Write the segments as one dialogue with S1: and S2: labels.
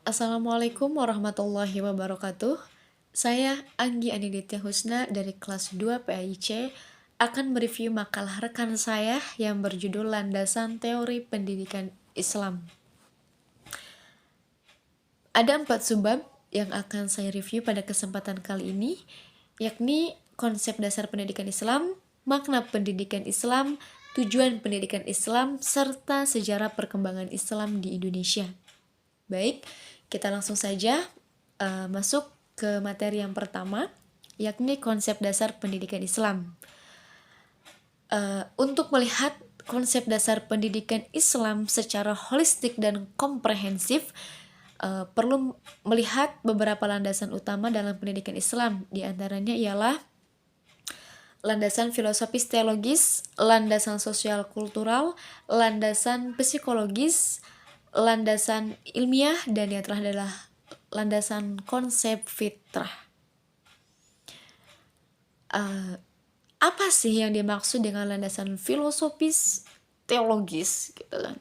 S1: Assalamualaikum warahmatullahi wabarakatuh. Saya Anggi Aniditya Husna dari kelas 2 PAIC akan mereview makalah rekan saya yang berjudul Landasan Teori Pendidikan Islam. Ada 4 subbab yang akan saya review pada kesempatan kali ini, yakni konsep dasar pendidikan Islam, makna pendidikan Islam, tujuan pendidikan Islam, serta sejarah perkembangan Islam di Indonesia. Baik, kita langsung saja masuk ke materi yang pertama, yakni konsep dasar pendidikan Islam. Untuk melihat konsep dasar pendidikan Islam secara holistik dan komprehensif, perlu melihat beberapa landasan utama dalam pendidikan Islam. Di antaranya ialah landasan filosofis teologis, landasan sosial kultural, landasan psikologis, landasan ilmiah, dan yang terakhir adalah landasan konsep fitrah. Apa sih yang dimaksud dengan landasan filosofis teologis gitu kan?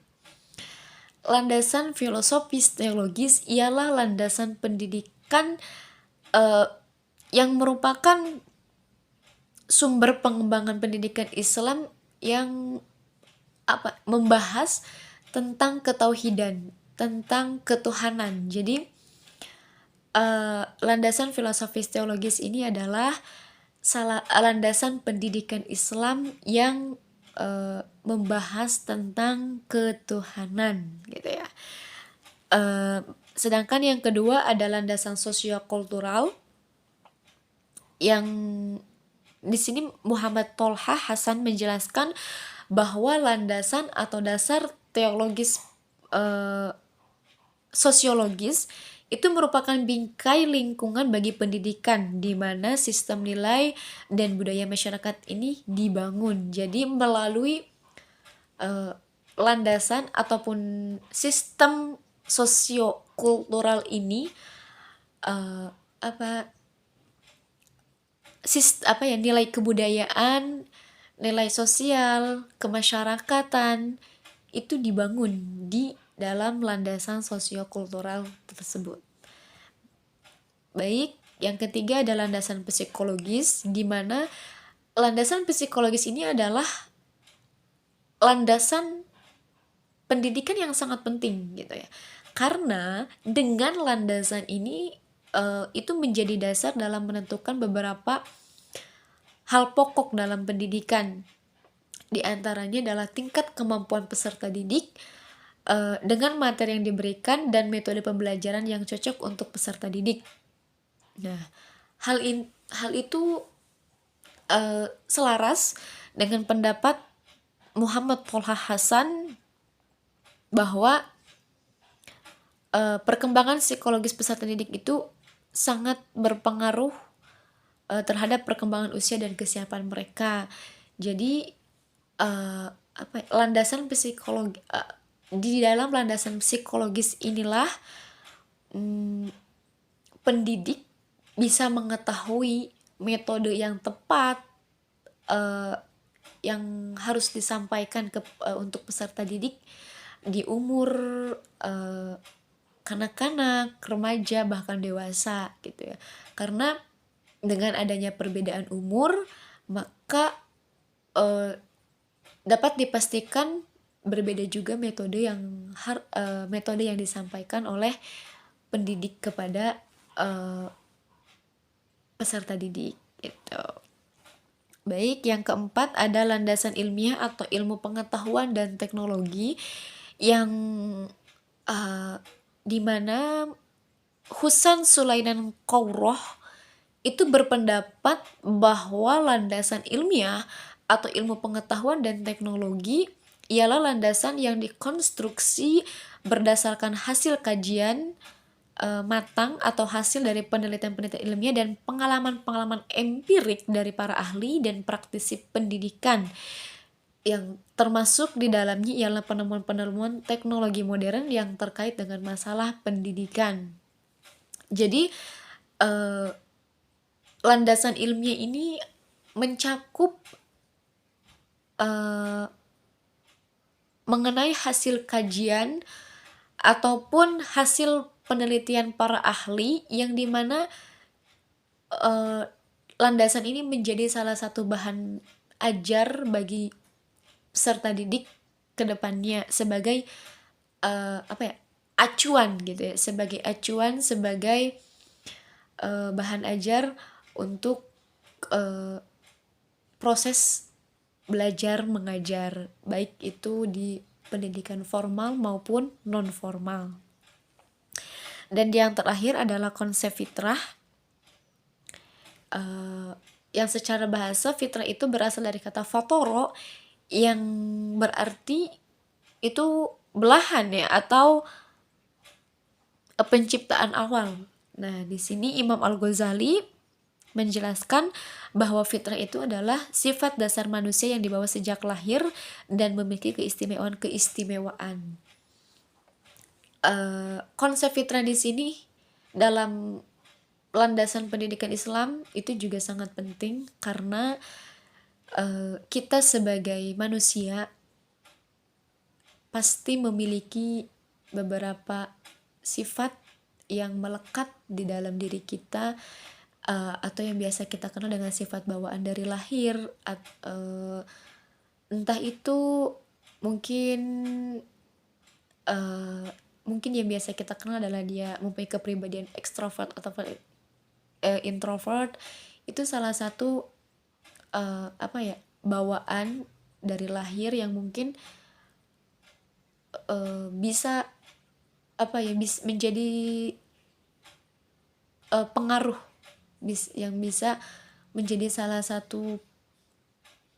S1: Landasan filosofis teologis ialah landasan pendidikan yang merupakan sumber pengembangan pendidikan Islam yang membahas tentang ketauhidan, tentang ketuhanan. Jadi landasan filosofis teologis ini adalah landasan pendidikan Islam yang membahas tentang ketuhanan gitu ya. Sedangkan yang kedua ada landasan sosiokultural yang di sini Muhammad Tolha Hasan menjelaskan bahwa landasan atau dasar teologis sosiologis itu merupakan bingkai lingkungan bagi pendidikan di mana sistem nilai dan budaya masyarakat ini dibangun. Jadi melalui landasan ataupun sistem sosiokultural ini nilai kebudayaan, nilai sosial, kemasyarakatan itu dibangun di dalam landasan sosiokultural tersebut. Baik, yang ketiga ada landasan psikologis, di mana landasan psikologis ini adalah landasan pendidikan yang sangat penting gitu ya. Karena dengan landasan ini itu menjadi dasar dalam menentukan beberapa hal pokok dalam pendidikan. Di antaranya adalah tingkat kemampuan peserta didik dengan materi yang diberikan dan metode pembelajaran yang cocok untuk peserta didik. Nah, hal itu selaras dengan pendapat Muhammad Tolha Hasan bahwa perkembangan psikologis peserta didik itu sangat berpengaruh terhadap perkembangan usia dan kesiapan mereka. Jadi landasan psikologi di dalam landasan psikologis inilah pendidik bisa mengetahui metode yang tepat yang harus disampaikan untuk peserta didik di umur kanak-kanak, remaja, bahkan dewasa gitu ya. Karena dengan adanya perbedaan umur, maka dapat dipastikan berbeda juga metode yang disampaikan oleh pendidik kepada peserta didik gitu. Baik, yang keempat ada landasan ilmiah atau ilmu pengetahuan dan teknologi yang dimana Husain Sulaiman Qawroh itu berpendapat bahwa landasan ilmiah atau ilmu pengetahuan dan teknologi ialah landasan yang dikonstruksi berdasarkan hasil kajian matang atau hasil dari penelitian-penelitian ilmiah dan pengalaman-pengalaman empirik dari para ahli dan praktisi pendidikan, yang termasuk di dalamnya ialah penemuan-penemuan teknologi modern yang terkait dengan masalah pendidikan. Jadi landasan ilmiah ini mencakup mengenai hasil kajian ataupun hasil penelitian para ahli yang dimana landasan ini menjadi salah satu bahan ajar bagi peserta didik ke depannya sebagai apa ya, acuan gitu ya, sebagai acuan, sebagai bahan ajar untuk proses belajar mengajar, baik itu di pendidikan formal maupun non formal. Dan yang terakhir adalah konsep fitrah, yang secara bahasa fitrah itu berasal dari kata fatoro, yang berarti itu belahan ya, atau penciptaan awal. Nah, di sini Imam Al-Ghazali menjelaskan bahwa fitrah itu adalah sifat dasar manusia yang dibawa sejak lahir dan memiliki keistimewaan. Konsep fitrah di sini dalam landasan pendidikan Islam itu juga sangat penting karena kita sebagai manusia pasti memiliki beberapa sifat yang melekat di dalam diri kita, atau yang biasa kita kenal dengan sifat bawaan dari lahir, entah itu mungkin mungkin yang biasa kita kenal adalah dia mempunyai kepribadian ekstrovert atau introvert. Itu salah satu apa ya, bawaan dari lahir yang mungkin bisa apa ya, menjadi pengaruh yang bisa menjadi salah satu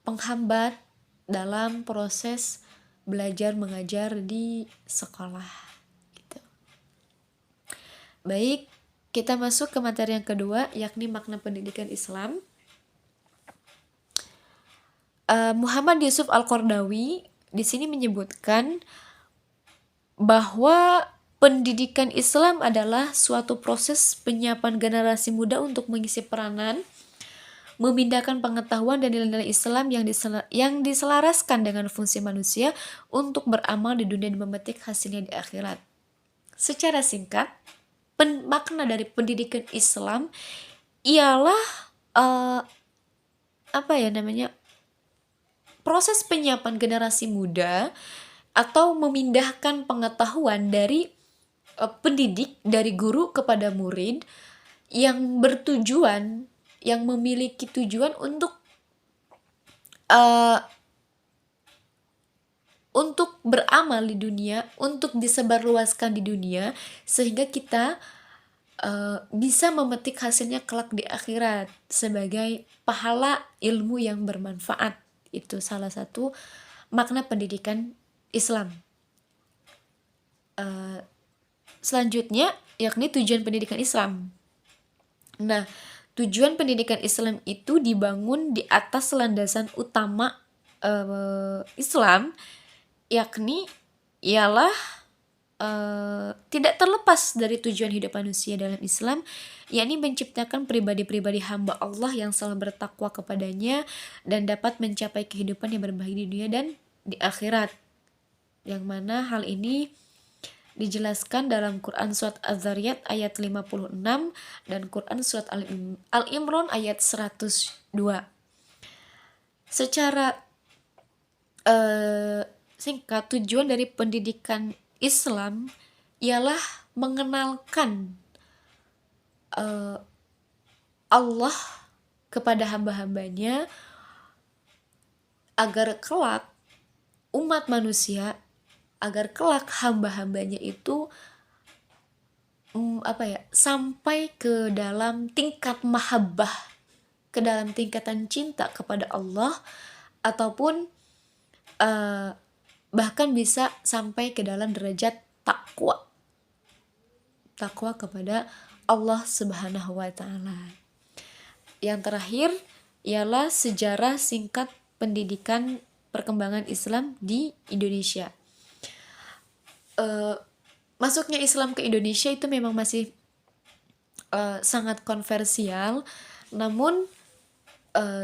S1: penghambat dalam proses belajar mengajar di sekolah gitu. Baik, kita masuk ke materi yang kedua, yakni makna pendidikan Islam. Muhammad Yusuf Al-Qardawi di sini menyebutkan bahwa pendidikan Islam adalah suatu proses penyiapan generasi muda untuk mengisi peranan, memindahkan pengetahuan dan nilai-nilai Islam yang diselaraskan dengan fungsi manusia untuk beramal di dunia dan memetik hasilnya di akhirat. Secara singkat, makna dari pendidikan Islam ialah apa ya namanya, proses penyiapan generasi muda atau memindahkan pengetahuan dari pendidik, dari guru kepada murid, yang bertujuan, yang memiliki tujuan untuk beramal di dunia, untuk disebarluaskan di dunia, sehingga kita bisa memetik hasilnya kelak di akhirat sebagai pahala ilmu yang bermanfaat. Itu salah satu makna pendidikan Islam. Selanjutnya yakni tujuan pendidikan Islam. Nah, tujuan pendidikan Islam itu dibangun di atas landasan utama Islam, yakni ialah tidak terlepas dari tujuan hidup manusia dalam Islam, yakni menciptakan pribadi-pribadi hamba Allah yang selalu bertakwa kepadanya dan dapat mencapai kehidupan yang berbahagia di dunia dan di akhirat. Yang mana hal ini dijelaskan dalam Quran surat Az-Zariyat ayat 56 dan Quran surat Al-Imran ayat 102. Secara singkat, tujuan dari pendidikan Islam ialah mengenalkan Allah kepada hamba-hambanya agar kelak umat manusia, agar kelak hamba-hambanya itu sampai ke dalam tingkat mahabbah, ke dalam tingkatan cinta kepada Allah, ataupun bahkan bisa sampai ke dalam derajat takwa kepada Allah Subhanahu wa Ta'ala. Yang terakhir ialah sejarah singkat pendidikan perkembangan Islam di Indonesia. Masuknya Islam ke Indonesia itu memang masih sangat kontroversial, namun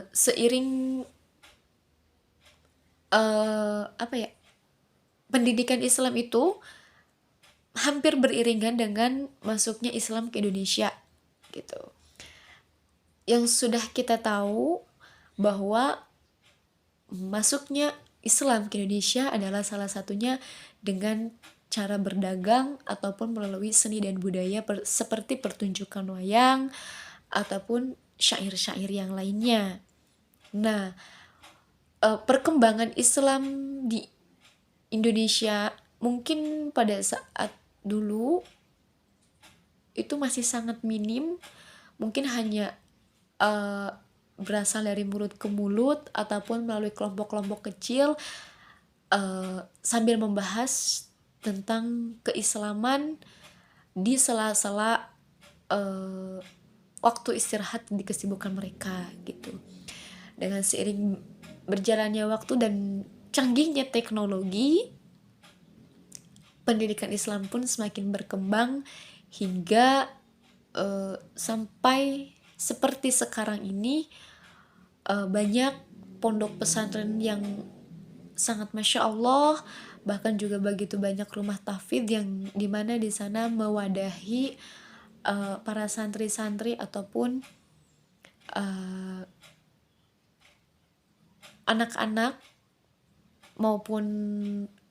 S1: seiring pendidikan Islam itu hampir beriringan dengan masuknya Islam ke Indonesia gitu. Yang sudah kita tahu bahwa masuknya Islam ke Indonesia adalah salah satunya dengan cara berdagang ataupun melalui seni dan budaya seperti pertunjukan wayang ataupun syair-syair yang lainnya. Nah, perkembangan Islam di Indonesia mungkin pada saat dulu itu masih sangat minim, mungkin hanya berasal dari mulut ke mulut ataupun melalui kelompok-kelompok kecil, sambil membahas tentang keislaman di sela-sela waktu istirahat di kesibukan mereka gitu. Dengan seiring berjalannya waktu dan canggihnya teknologi, pendidikan Islam pun semakin berkembang hingga sampai seperti sekarang ini, banyak pondok pesantren yang sangat masya Allah, bahkan juga begitu banyak rumah tahfidz yang dimana di sana mewadahi para santri-santri ataupun anak-anak maupun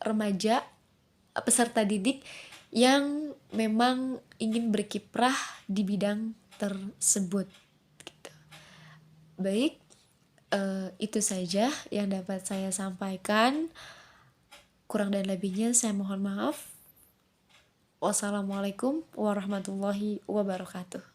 S1: remaja, peserta didik yang memang ingin berkiprah di bidang tersebut gitu. Baik, itu saja yang dapat saya sampaikan. Kurang dan lebihnya saya mohon maaf. Wassalamualaikum warahmatullahi wabarakatuh.